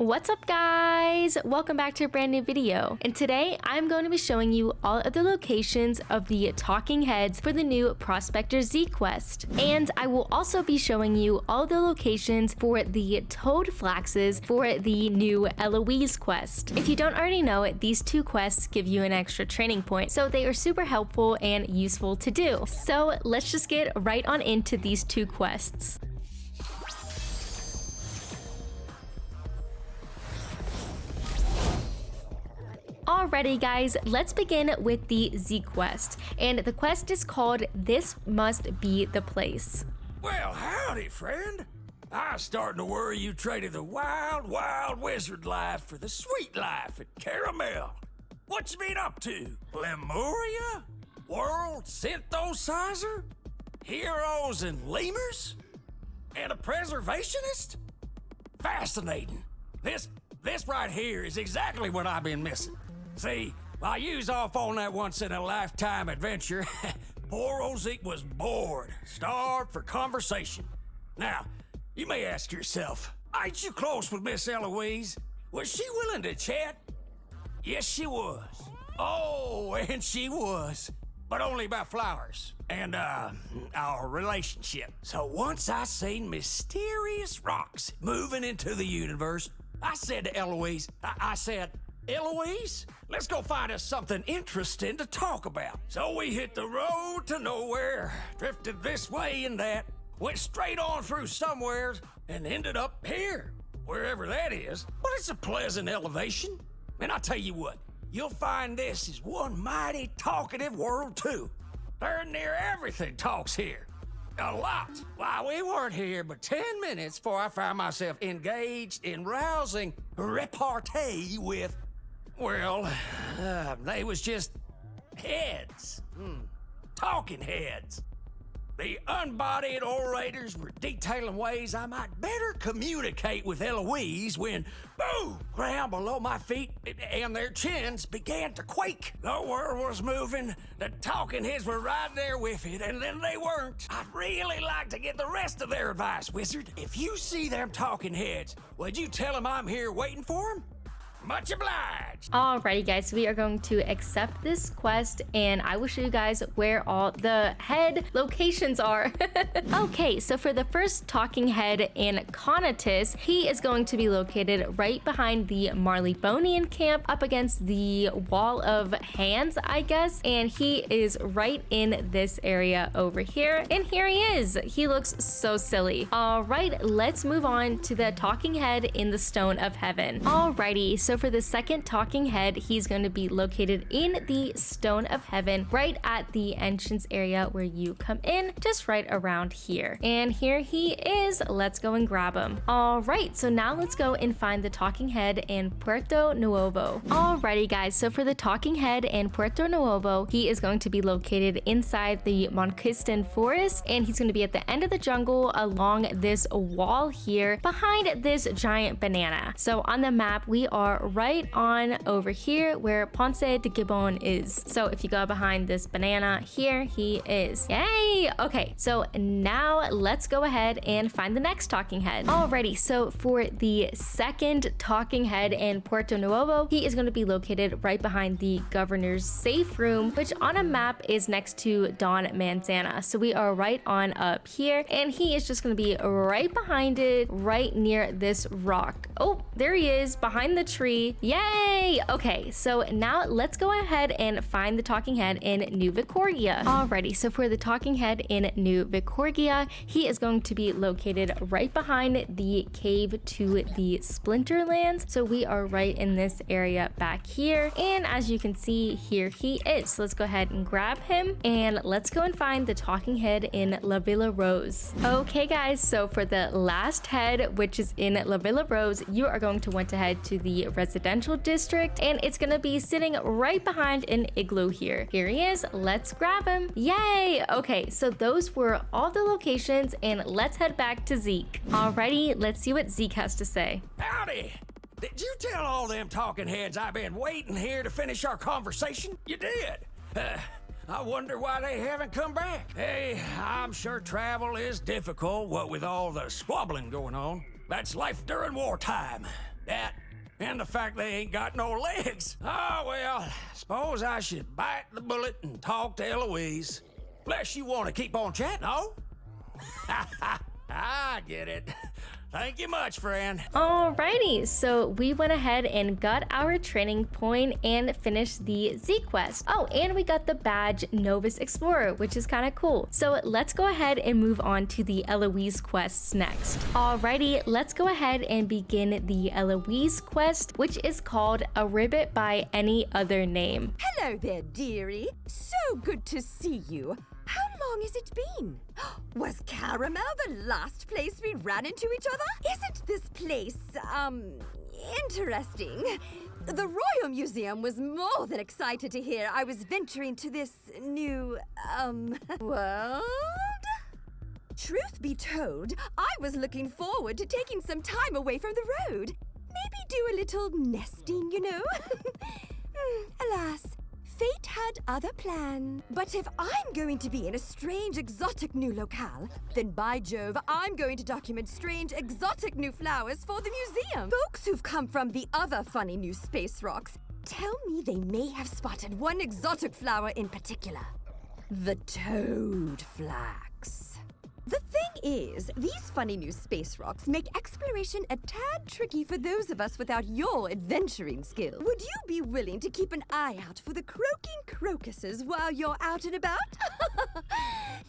What's up guys? Welcome back to a brand new video. And today I'm going to be showing you all of the locations of the talking heads for the new Prospector Zeke quest. And I will also be showing you all the locations for the toad flaxes for the new Eloise quest. If you don't already know it, these two quests give you an extra training point, so they are super helpful and useful to do. So let's just get right on into these two quests. Alrighty guys, let's begin with the Zeke quest, and the quest is called This Must Be the Place. Well, howdy, friend. I was starting to worry you traded the wild wizard life for the sweet life at Caramel. What you been up to? Lemuria? World synthesizer? Heroes and lemurs? And a preservationist? Fascinating. This right here is exactly what I've been missing. See, while you was off on that once-in-a-lifetime adventure, poor old Zeke was bored, starved for conversation. Now, you may ask yourself, ain't you close with Miss Eloise? Was she willing to chat? Yes, she was. Oh, and she was. But only about flowers and, our relationship. So once I seen mysterious rocks moving into the universe, I said to Eloise, I said, Eloise, let's go find us something interesting to talk about. So we hit the road to nowhere, drifted this way and that, went straight on through somewhere, and ended up here, wherever that is. But it's a pleasant elevation. And I tell you what, you'll find this is one mighty talkative world too. Darn near everything talks here. A lot. Why, we weren't here but 10 minutes before I found myself engaged in rousing repartee with, well, they was just heads. Talking heads. The unbodied orators were detailing ways I might better communicate with Eloise when, boom, ground below my feet and their chins began to quake. The world was moving, the talking heads were right there with it, and then they weren't. I'd really like to get the rest of their advice, Wizard. If you see them talking heads, would you tell them I'm here waiting for them? Much obliged. Alrighty guys, so we are going to accept this quest and I will show you guys where all the head locations are. Okay, so for the first talking head in Conatus, he is going to be located right behind the Marleybonian camp up against the wall of hands, I guess, and he is right in this area over here, and here he is. He looks so silly. Alright, let's move on to the talking head in the Stone of Heaven. Alrighty, so for the second talking head, he's going to be located in the Stone of Heaven, right at the entrance area where you come in, just right around here. And here he is. Let's go and grab him. All right, so now let's go and find the talking head in Puerto Nuevo. Alrighty guys, so for the talking head in Puerto Nuevo, he is going to be located inside the Monquistan Forest, and he's going to be at the end of the jungle along this wall here behind this giant banana. So on the map, we are right on over here where Ponce de Gibon is. So if you go behind this banana, here he is. Yay! Okay, so now let's go ahead and find the next talking head. Alrighty, so for the second talking head in Puerto Nuevo, he is going to be located right behind the governor's safe room, which on a map is next to Don Manzana. So we are right on up here, and he is just going to be right behind it, right near this rock. Oh, there he is behind the tree. Yay! Okay, so now let's go ahead and find the talking head in New Vicorgia. Alrighty, so for the talking head in New Vicorgia, he is going to be located right behind the cave to the Splinterlands. So we are right in this area back here, and as you can see, here he is. So let's go ahead and grab him, and let's go and find the talking head in La Villa Rose. Okay guys, so for the last head, which is in La Villa Rose, you are going to want to head to the residential district, and it's gonna be sitting right behind an igloo here. Here he is. Let's grab him. Yay! Okay, so those were all the locations, and let's head back to Zeke. Alrighty, let's see what Zeke has to say. Howdy! Did you tell all them talking heads I've been waiting here to finish our conversation? You did. I wonder why they haven't come back. Hey, I'm sure travel is difficult, what with all the squabbling going on. That's life during wartime. That And the fact they ain't got no legs. Ah, well, suppose I should bite the bullet and talk to Eloise. Unless you want to keep on chatting, no? I get it. Thank you much, friend. Alrighty, so we went ahead and got our training point and finished the Zeke quest. Oh, and we got the badge Novus Explorer, which is kind of cool. So let's go ahead and move on to the Eloise quests next. Alrighty, let's go ahead and begin the Eloise quest, which is called A Ribbit by Any Other Name. Hello there, dearie. So good to see you. How long has it been? Was Caramel the last place we ran into each other? Isn't this place, interesting? The Royal Museum was more than excited to hear I was venturing to this new, world? Truth be told, I was looking forward to taking some time away from the road. Maybe do a little nesting, you know? Alas. Fate had other plans. But if I'm going to be in a strange, exotic new locale, then by Jove, I'm going to document strange, exotic new flowers for the museum. Folks who've come from the other funny new space rocks tell me they may have spotted one exotic flower in particular. The toad flax. The thing is, these funny new space rocks make exploration a tad tricky for those of us without your adventuring skill. Would you be willing to keep an eye out for the croaking crocuses while you're out and about?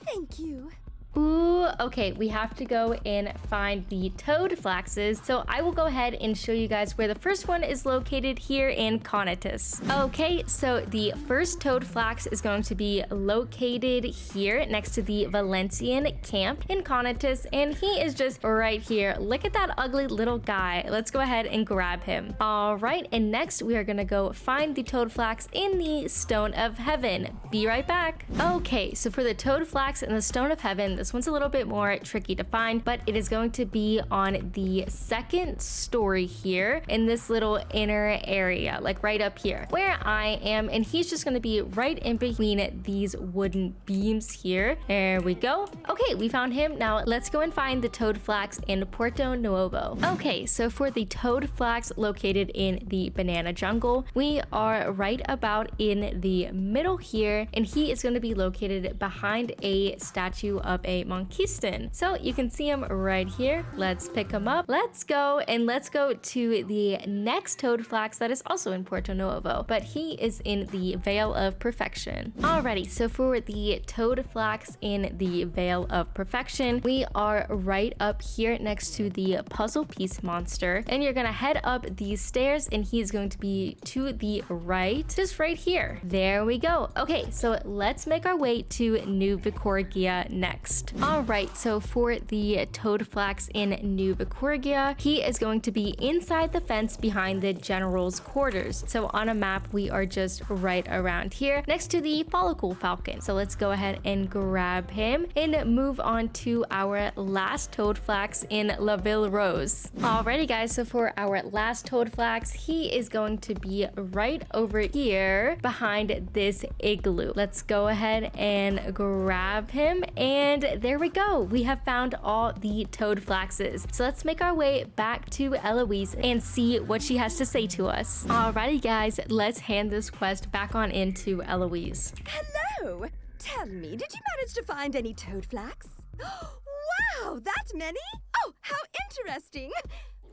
Thank you. Ooh, okay, we have to go and find the toad flaxes. So I will go ahead and show you guys where the first one is located here in Conatus. Okay, so the first toad flax is going to be located here next to the Valencian camp in Conatus, and he is just right here. Look at that ugly little guy. Let's go ahead and grab him. All right, and next we are gonna go find the toad flax in the Stone of Heaven. Be right back. Okay, so for the toad flax in the Stone of Heaven, this one's a little bit more tricky to find, but it is going to be on the second story here in this little inner area, like right up here where I am, and he's just going to be right in between these wooden beams here. There we go. Okay, we found him. Now let's go and find the toad flax in Porto Nuevo. Okay, so for the toad flax located in the banana jungle, we are right about in the middle here, and he is going to be located behind a statue of a Monkistan. So you can see him right here. Let's pick him up. Let's go, and let's go to the next toad flax that is also in Porto Nuevo, but he is in the Veil of Perfection. Alrighty, so for the toad flax in the Veil of Perfection, we are right up here next to the puzzle piece monster, and you're gonna head up these stairs, and he's going to be to the right, just right here. There we go. Okay, so let's make our way to New Vicorgia next. Alright, so for the toad flax in New Vicorgia, he is going to be inside the fence behind the general's quarters. So on a map, we are just right around here next to the follicle falcon. So let's go ahead and grab him and move on to our last toad flax in La Ville Rose. Alrighty guys, so for our last toad flax, he is going to be right over here behind this igloo. Let's go ahead and grab him, and there we go. We have found all the toad flaxes. So let's make our way back to Eloise and see what she has to say to us. Alrighty guys, let's hand this quest back on into Eloise. Hello! Tell me, did you manage to find any toad flax? Wow, that many? Oh, how interesting!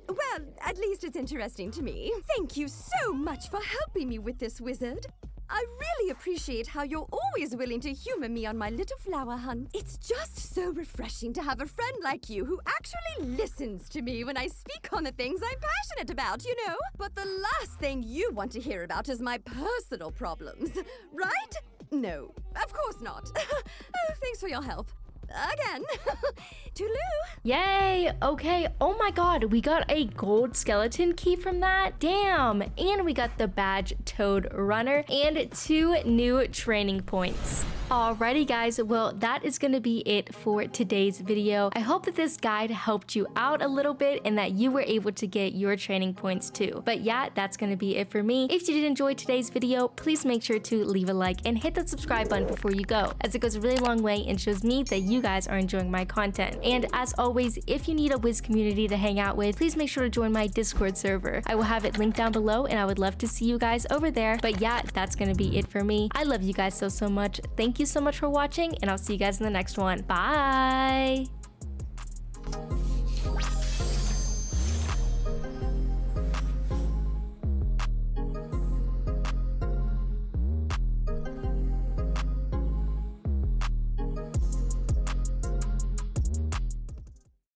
Well, at least it's interesting to me. Thank you so much for helping me with this, wizard. I really appreciate how you're always willing to humor me on my little flower hunt. It's just so refreshing to have a friend like you who actually listens to me when I speak on the things I'm passionate about, you know? But the last thing you want to hear about is my personal problems, right? No, of course not. Oh, thanks for your help. Again. Toodaloo. Yay! Okay, oh my god, we got a gold skeleton key from that. Damn! And we got the badge Toad Runner and 2 new training points. Alrighty guys, well that is gonna be it for today's video. I hope that this guide helped you out a little bit and that you were able to get your training points too. But yeah, that's gonna be it for me. If you did enjoy today's video, please make sure to leave a like and hit that subscribe button before you go, as it goes a really long way and shows me that you you guys are enjoying my content. And as always, if you need a Wiz community to hang out with, please make sure to join my Discord server. I will have it linked down below, and I would love to see you guys over there. But yeah, that's gonna be it for me. I love you guys so much. Thank you so much for watching, and I'll see you guys in the next one. Bye!